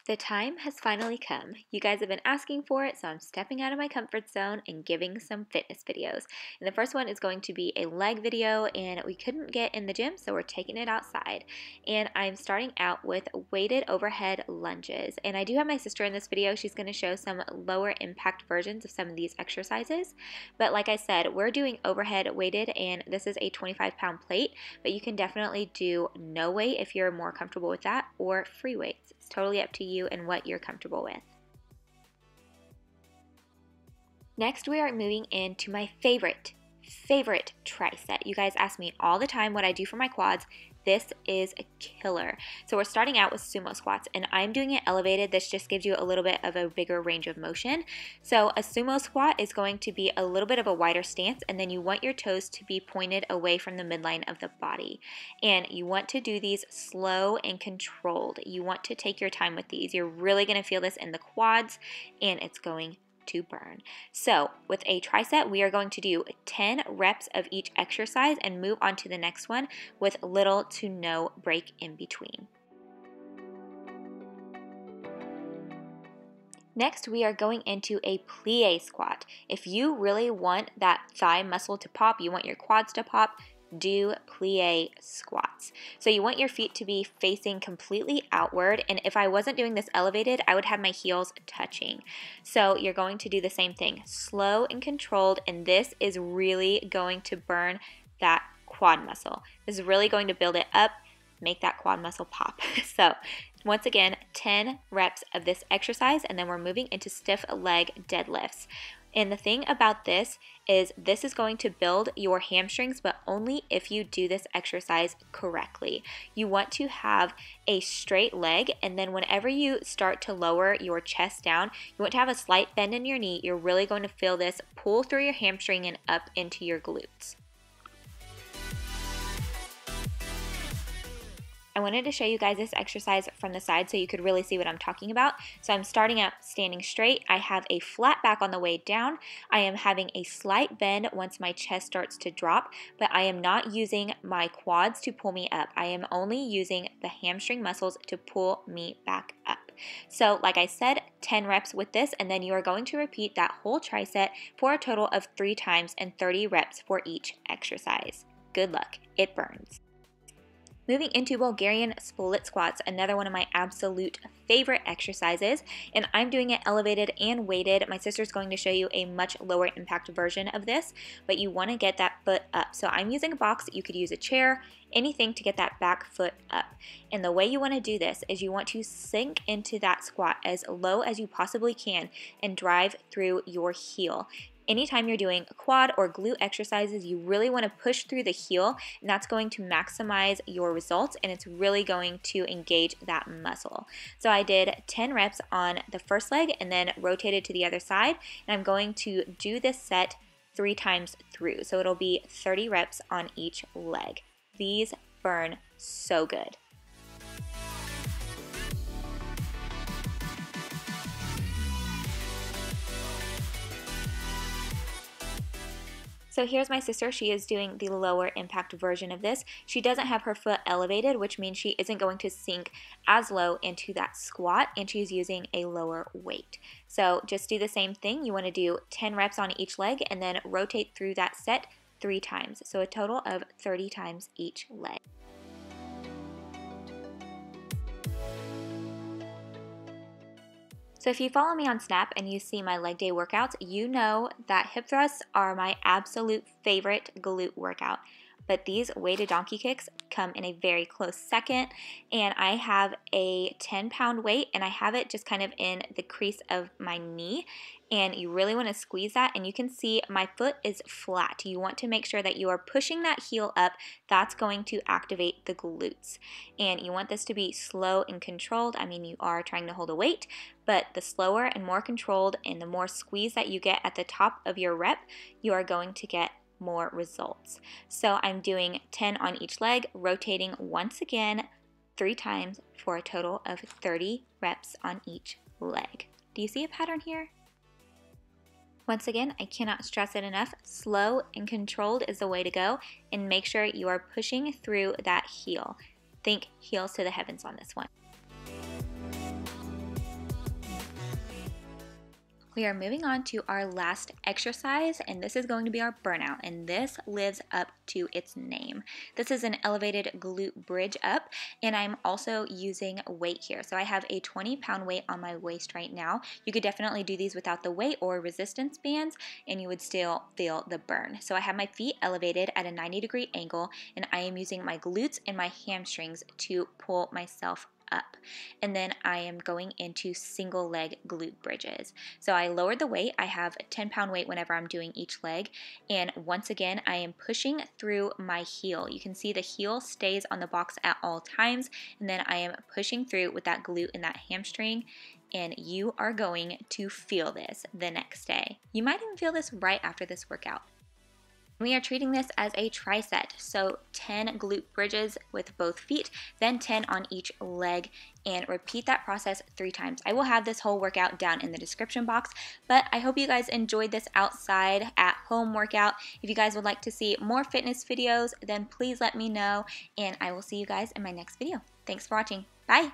The time has finally come. You guys have been asking for it, so I'm stepping out of my comfort zone and giving some fitness videos. And the first one is going to be a leg video, and we couldn't get in the gym, so we're taking it outside. And I'm starting out with weighted overhead lunges. And I do have my sister in this video. She's going to show some lower impact versions of some of these exercises. But like I said, we're doing overhead weighted, and this is a 25-pound plate, but you can definitely do no weight if you're more comfortable with that, or free weights. It's totally up to you and what you're comfortable with. Next, we are moving into my favorite tricep. You guys ask me all the time what I do for my quads. This is a killer. So we're starting out with sumo squats, and I'm doing it elevated. This just gives you a little bit of a bigger range of motion. So a sumo squat is going to be a little bit of a wider stance, and then you want your toes to be pointed away from the midline of the body. And you want to do these slow and controlled. You want to take your time with these. You're really going to feel this in the quads, and it's going to burn. So with a tricep, we are going to do 10 reps of each exercise and move on to the next one with little to no break in between. Next, we are going into a plie squat. If you really want that thigh muscle to pop, you want your quads to pop, do plie squats. So you want your feet to be facing completely outward, and if I wasn't doing this elevated, I would have my heels touching. So you're going to do the same thing, slow and controlled, and this is really going to burn that quad muscle. This is really going to build it up, make that quad muscle pop. So once again, 10 reps of this exercise, and then we're moving into stiff leg deadlifts. And the thing about this is going to build your hamstrings, but only if you do this exercise correctly. You want to have a straight leg, and then whenever you start to lower your chest down, you want to have a slight bend in your knee. You're really going to feel this pull through your hamstring and up into your glutes. I wanted to show you guys this exercise from the side so you could really see what I'm talking about. So I'm starting out standing straight. I have a flat back on the way down. I am having a slight bend once my chest starts to drop, but I am not using my quads to pull me up. I am only using the hamstring muscles to pull me back up. So like I said, 10 reps with this, and then you are going to repeat that whole tricep for a total of 3 times and 30 reps for each exercise. Good luck. It burns. Moving into Bulgarian Split Squats, another one of my absolute favorite exercises, and I'm doing it elevated and weighted. My sister's going to show you a much lower impact version of this, but you want to get that foot up. So I'm using a box. You could use a chair, anything to get that back foot up. And the way you want to do this is you want to sink into that squat as low as you possibly can and drive through your heel. Anytime you're doing quad or glute exercises, you really want to push through the heel, and that's going to maximize your results, and it's really going to engage that muscle. So I did 10 reps on the first leg and then rotated to the other side, and I'm going to do this set 3 times through. So it'll be 30 reps on each leg. These burn so good. So here's my sister. She is doing the lower impact version of this. She doesn't have her foot elevated, which means she isn't going to sink as low into that squat, and she's using a lower weight. So just do the same thing. You want to do 10 reps on each leg and then rotate through that set 3 times. So a total of 30 times each leg. So if you follow me on Snap and you see my leg day workouts, you know that hip thrusts are my absolute favorite glute workout. But these weighted donkey kicks come in a very close second, and I have a 10-pound weight, and I have it just kind of in the crease of my knee, and you really want to squeeze that, and you can see my foot is flat. You want to make sure that you are pushing that heel up. That's going to activate the glutes, and you want this to be slow and controlled. I mean, you are trying to hold a weight, but the slower and more controlled and the more squeeze that you get at the top of your rep, you are going to get more results. So I'm doing 10 on each leg, rotating once again 3 times for a total of 30 reps on each leg. Do you see a pattern here? Once again, I cannot stress it enough, slow and controlled is the way to go, and make sure you are pushing through that heel. Think heels to the heavens on this one. We are moving on to our last exercise, and this is going to be our burnout, and this lives up to its name. This is an elevated glute bridge up, and I'm also using weight here. So I have a 20-pound weight on my waist right now. You could definitely do these without the weight or resistance bands, and you would still feel the burn. So I have my feet elevated at a 90-degree angle, and I am using my glutes and my hamstrings to pull myself up. And then I am going into single leg glute bridges. So I lowered the weight. I have a 10-pound weight whenever I'm doing each leg. And once again, I am pushing through my heel. You can see the heel stays on the box at all times. And then I am pushing through with that glute and that hamstring. And you are going to feel this the next day. You might even feel this right after this workout. We are treating this as a tri set, so 10 glute bridges with both feet, then 10 on each leg, and repeat that process 3 times. I will have this whole workout down in the description box, but I hope you guys enjoyed this outside at home workout. If you guys would like to see more fitness videos, then please let me know, and I will see you guys in my next video. Thanks for watching. Bye!